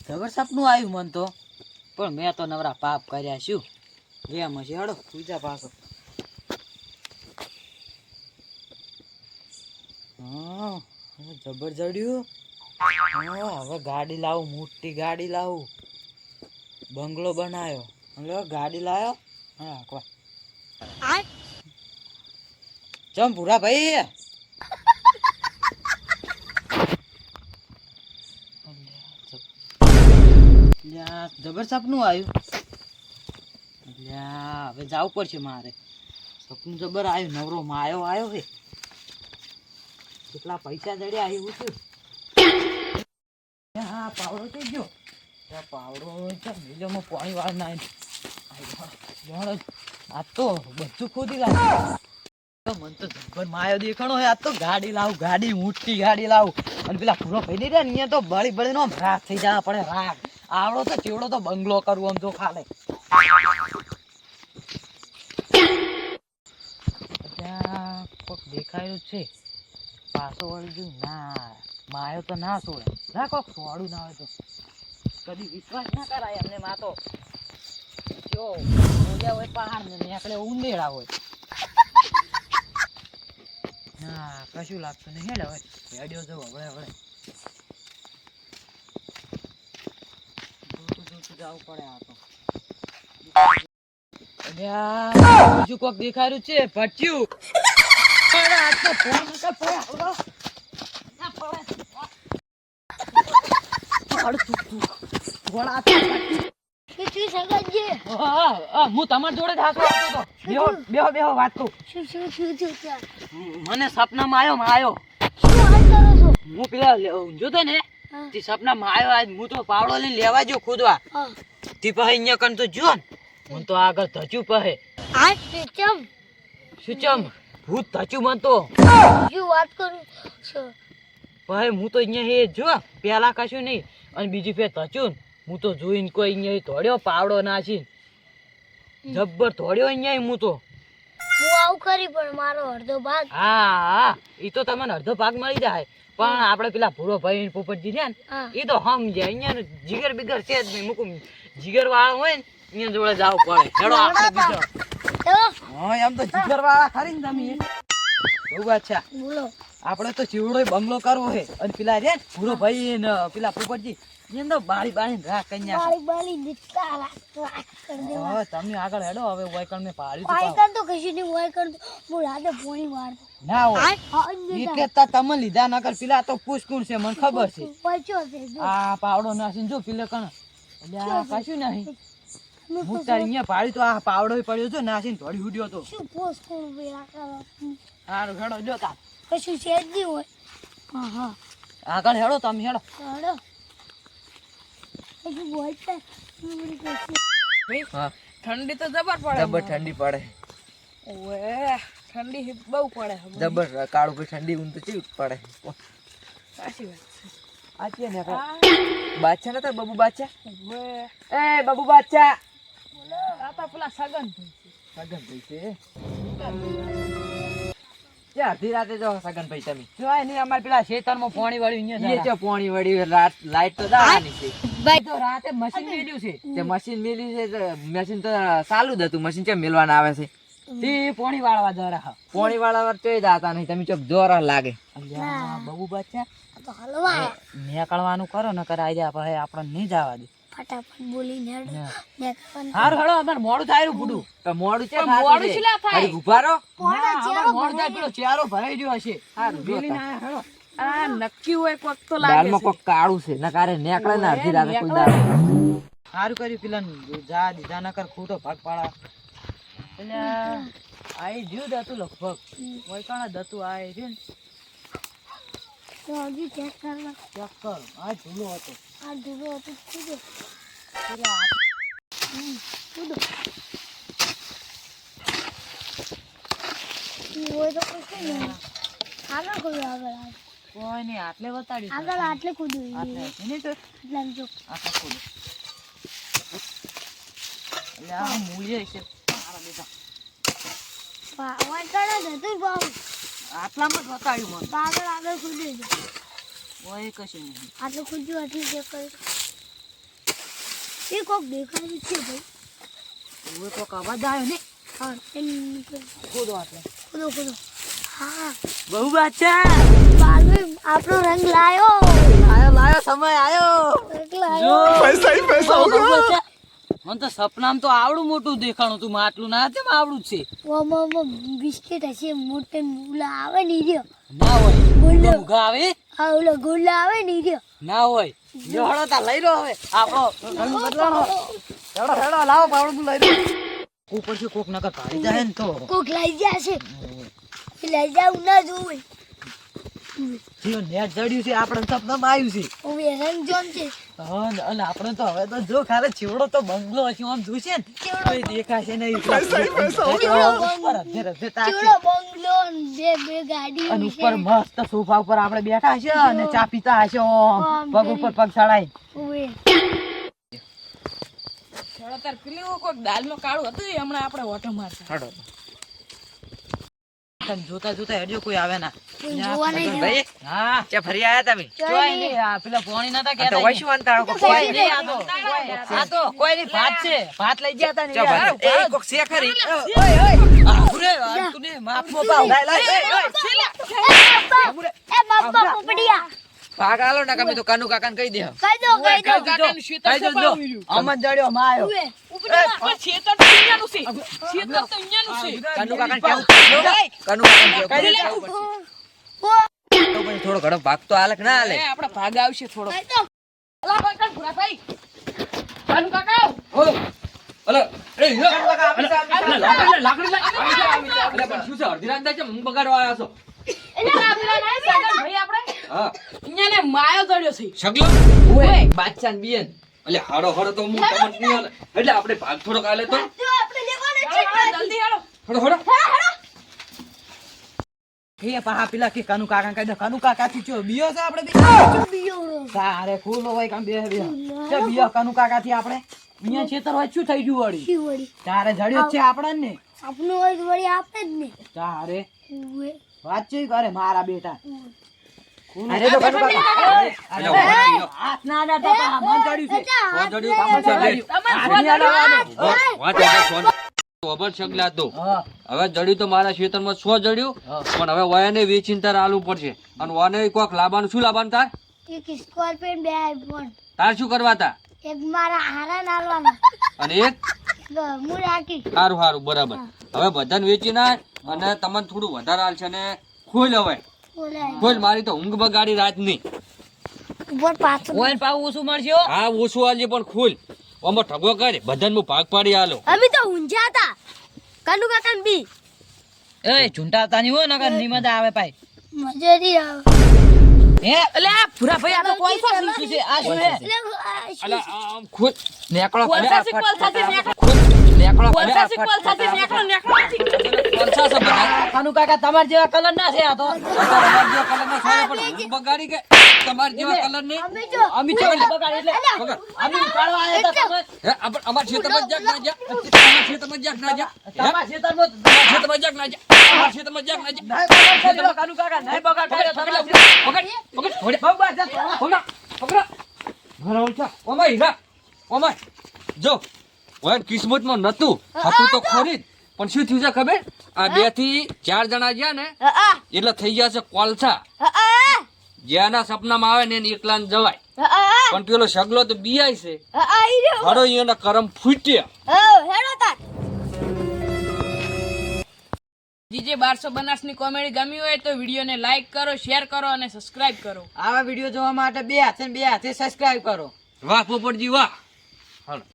જબર સપનું આવ્યું મન તો, પણ મેં તો નવરા પાપ કર્યા શું એમ હશે. હડો પૂજા પાછો. હા જબર જડ્યું. હવે ગાડી લાવું, મોટી ગાડી લાવું, બંગલો બનાવ્યો. હલો ગાડી લાવ્યો. હા ચમ પૂરા ભાઈ જબર સપનું આવ્યું. હવે જવું પડશે મારે. સપનું જબર આવ્યું. નવરો માયો આવ્યો હે. કેટલા પૈસા જડ્યા એવું છું. હા પાવડો થઈ ગયો. પાવડો મિલોમાં પાણી વાળ ના આ તો બધું ખોદી લાવ્યું. મન તો જબર માયો દેખાણો હે. આ તો ગાડી લાવું, ગાડી મોટી ગાડી લાવું. અને પેલા પૂરો ભાઈ ને અહીંયા તો બળી બળી નો રાગ થઈ જવા પડે. રાગ આવડો તો ચેવડો તો બંગલો કરવો આમ તો ખાલે. કોક દેખાયું છે પાછો વળી ના માયો તો ના છોડે. ના કોક સોડું ના હોય તો કદી વિશ્વાસ ના કરાય એમને. માં તો હોય પહાડ ને નીકળે ઉંદેડા હોય. ના કશું લાગતું નહીં. હેડ હવે રેડિયો જવું. હવે હવે જોતું જવું પડે. આ તો બીજું કોક દેખાયું છે. ભટ્યું હું તમારી જોડે જ હાથો આપતો હતો. બેહો વાત કહું. મને સપનામાં આવ્યો. હું પેલા જોતો ને તે સપનામાં આવ્યો. હું તો પાવડો લઈને લેવા જો ખોદવા. તે પછી અહીંયા કણ તો જો ને હું તો આગળ ધચ્યું પહે. શું ચમ ભૂત ધચ્યું મન તો વાત કરું ભાઈ. હું તો અહીંયા હે જો પેલા કશું નહીં. અને બીજી ફેર ધચ્યું હું તો જોઈને કોઈ અહીંયા ધોડ્યો પાવડો નાસી જબ્બર ધોડ્યો અહીંયા. હું તો આવું કરી પણ મારો અડધો ભાગ. હા એ તો તમને અડધો ભાગ મળી જાય. પણ આપડે પેલા ભૂરો ભાઈ પોપટજી છે ને એ તો સમજે. અહીંયા જીગર બિગર છે જ નહીં. મૂકું જીગર વાળા હોય ને અહીંયા જોડે જવું પડે. હેડો આપણે બીજો. હા એમ તો જીગર વાળા ખરી ને તમે. એવું વાત છે. બોલો આપડે તો ચીવડો બંગલો કરવો છે. અને પેલા રે ભૂરો ભાઈ ને પેલા પોપટજી એને તો બાળી બાળી રાખ કન્યા. તમે આગળ હેડો. હવે વાયકણ મેં પાડ્યું તો કશું નહીં. વાયકણ હું રાતે પોણી વાળતો ના હોય એટલે તમે લીધા નકર પેલા તો પુષ્કુણ છે. મને ખબર છે. આ પાવડો નાસીને જો પેલે કણ એટલે કશું નહીં. હું તારી અહીંયા પાડ્યું તો આ પાવડો પડ્યો છે નાસીને થોડી ઉડ્યો તો. શું પોસ્કુણ સારું હેડો જો તા કશું છે જ નહીં હોય. હા આગળ હેડો તમે હેડો. ઠંડી તો જબર પડે. જબર ઠંડી પડે. ઓએ ઠંડી બહુ પડે. જબર કાળું ભાઈ ઠંડી ઊંઘ તો કેવી પડે. સાચી વાત છે. આ છે ને બાદશાહ નતા બબુ બાદશાહ. એ બબુ બાદશાહ આ પેલા સગન ભાઈ છે. અડધી રાતે જો સગન ભાઈ તમે જોય નહીં. અમારે પેલા ખેતરમાં પાણી વાળ્યું પાણી વાળ્યું. લાઈટ તો દાવાની છે. તો રાતે મશીન મેલ્યું છે. તે મશીન મેલ્યું છે. મશીન તો ચાલુ જ હતું. મશીન કેમ મેલવાના આવે છે તે પાણી વાળવા જરા. પાણી વાળવા તો દાતા નહીં. તમે ચોક જોરા લાગે. બબુ બાદશાહ નીકળવાનું કરો ન કરાય જાય. પછી આપણને નહીં જવા દે. ફટાફટ બોલીને હારું હેડો. અમારે મોડું થાય પૂડું. મોડું છે ઉભા રહો. મોડું થાય પેલો ચારો ભરાઈ ગયો હશે. આ નક્કી હોય કોક તો દાળમાં કોક કાળું છે. ન કારે નેકળે ને અડધી રાતે કોઈ દાળ. સારું કર્યું પેલા જા દીધા ન કર ખોટો ભાગ પાડા. એટલે આઈ જ્યું દતું લગભગ વૈકાણા દતું આય છે ને. હજી ચેક કરવા ચેક કરો. આ ઢૂલો હતો. આ ઢૂલો હતો. કૂદો હોય તો કશું નહીં. આગળ કૂદો. આગળ કોઈ નહીં. આટલે બતાડ્યું. આગળ આટલે કૂદો. આટલે કૂદો. એટલે આ મૂલ્ય છે મારા બેટા. વાયકણ જ હતું બાબુ. આટલામાં જ બતાડ્યું મને. આગળ આગળ કૂદી ઓય કશું નહીં. આટલું ખુલ્લું આટલું ચેક કરે એ કોક દેખાયું છે ભાઈ ઓય કોક અવાજ આવ્યો ને. હા એમ ખોદો આટલે. ખુદો હા બહુ બાચા. બાલુ આપણો રંગ લાયો લાયો સમય આયો. રંગ લાયો પૈસા મને તો સપનામાં તો આવડું મોટું દેખાણું તું માટલું ના તેમ આવડું જ છે. ઓમાં બિસ્કિટ હશે મોટે ઓલા આવે ને રહ્યો ના હોય ગોલ્ડો ઉઘા આવે હા ઓલા ગોલ્ડા આવે ને રહ્યો ના હોય. જોડો તા લઈ લો હવે આપણો રંગ બદલાણો. હેડો લાવો પાવડું લઈ લો. ઉપરથી કોક નકર કાઢી જાય ને તો કોક લઈ જશે એ લઈ જાવ ના જોવે જીઓ નેટ જડ્યું છે આપણે સપનામાં આવ્યું છે. હવે રંગ જોન છે હા અને આપણે તો હવે તો જો ખાલી ચીવડો તો બંગલો હશે આમ જોશે ને કોઈ દેખાશે નહીં. ચૂડો બંગલો ને બે ગાડી અને ઉપર મસ્ત સોફા ઉપર આપણે બેઠા છે અને ચા પીતા હશે ઓમ પગ ઉપર પગ ચડાઈ. ઓવે તાર પેલું કોઈક દાલમાં કાળું હતું એ હમણાં આપણે ઓટો મારતા. જોતા જોતા હેડજો કોઈ આવે ના. કોઈ જોવા નહીં ભાઈ હા ચા ફરી આયા તમે કોઈ નહીં. આ પેલા પોણી નતા તો કહેતા વૈશું અંતાળો કોક કોઈ નહીં. આ તો કોઈ નહીં. ભાત છે ભાત લઈ ગયા તા ને ચા યાર. ભાઈ એ કોક સે ખરી આભરે, આ તું ને માપમાં પાવ. એ બાપા પોપડિયા ભાગ આલો ને કમે તો કાનુ કાકાને કહી દે કઈ દો કઈ જો જો અમન જડ્યો માં આવ્યો. ઓવે કાનુ કાકાને કેવું પડ્યો કાનુ કાકાને કેવું પડશે તો પછી થોડો ઘણો ભાગ તો આલક ના આલે આપણે ભાગ આવશે થોડો. કઈ દો અલા કાકા ભુરાભાઈ કાનુ કાકા ઓ અલે એ લાકડી અલે પણ શું છે અડધી રાત થાય છે હું બગાડવા આવ્યો છો ભાઈ આપણે હા અહીંયા ને માયો જડ્યો છે. સગલો ઓય બાદશાહ ને બિયન અલે હાડો હાડો તો હું તમને નહીં આલે એટલે આપણે ભાગ થોડો આલે તો જો આપણે લેવાનો છે જલ્દી હાલો. હાડો હાડો એ પા પેલા કે કાનુ કાકા કહી દે. કાનુ કાકા થી ચો બીયો છે આપણે બીયો તારે ખુલ્લો હોય કામ બે છે બીયો કાનુ કાકા થી આપણે અહીંયા છેતર હોય શું થઈ ગયું વળી શિવડી તારે જડ્યો જ છે આપણને ને આપનું હોય તો વળી આપે જ ને તારે ઓવે વાતચીત કરે મારા બેટા. અરે તો કાનુ કાકા હાથ ના દાતા પા મન ચડ્યું છે. ફોન જોડ્યું કામ છે વાત આવે ફોન ઓબર સગલા તો હા હવે જડ્યું તો મારા ખેતરમાં 100 જડ્યું પણ હવે વયાને વેચીને તાર આલવું પડશે અને વાને કોક લાવવાનું શું લાવવાનું તાર એક સ્કોર્પિયન બે આઈફોન તાર શું કરવા તા એક મારા હારા નાલવાના અને એક હું રાખી સારું સારું બરાબર હવે બધાને વેચી નાખ અને તમને થોડું વધારે આલશે ને ખોલ હવે બોલાય ખોલ મારી તો ઊંઘ બગાડી રાત ની ઉપર પાછું ઓય પાવ ઓછું મળશે. હા ઓછું આલજે પણ ખોલ આમાં ઠગો કરે બધાને હું ભાગ પાડી આલો અમે તો ઊંઝા હતા કાનુ કાકા બી એ ઝુંટાતા નહીં હોય નકર નિમદ આવે પાઈ. મજરી આવે હે એટલે આ ભૂરા ભાઈ આ તો કોઈ શું છે આ શું હે અલા આમ ખોલ નેકળો કોલસા સિક્વલ સાથે નેકળો. ખોલ નેકળો કોલસા સિક્વલ સાથે નેકળો નેકળો. કોલસા છે બધા કાનુ કાકા તમાર જેવા કલર ના છે આ તો. તમારા જેવા કલરના છોડે પણ ઊંઘ બગાડી કે તમારા જેવા કલર ની અમે જો અમી ચોલી બગાડ એટલે બગાડ અમી ઉપાડવા આયા હતા તમે. હે અમાર ખેતરમાં જાગ ના જા અમાર ખેતરમાં જાગ ના જા તમારા ખેતરમાં ખેતરમાં જાગ ના જા અમાર ખેતરમાં જાગ ના જા નહીં બગાડ કર્યો કાનુ કાકા નહીં બગાડ કર્યો તમારા પકડ પકડ બહુ બાજા પકડ પકડ ભરાવ છે ઓમાય હીરા ઓમાય જો ઓય કિસ્મતમાં નતું હતું તો ખરી જ. પણ શું થયું છે ખબર આ 2 થી 4 જણા ગયા ને એટલે થઈ ગયા છે કોલસા જેના સપનામાં આવે ને એને એકલાને જવાય પણ પેલો સગલો તો બીઆઈ છે હડો એના કરમ ફૂટ્યા જીજે 1250 ની કોમેડી ગમી હોય તો વિડીયોને લાઈક કરો, શેર કરો અને સબસ્ક્રાઇબ કરો. આવા વિડીયો જોવા માટે બે હાથે સબસ્ક્રાઇબ કરો. વાહ પોપટજી વાહ. હાલો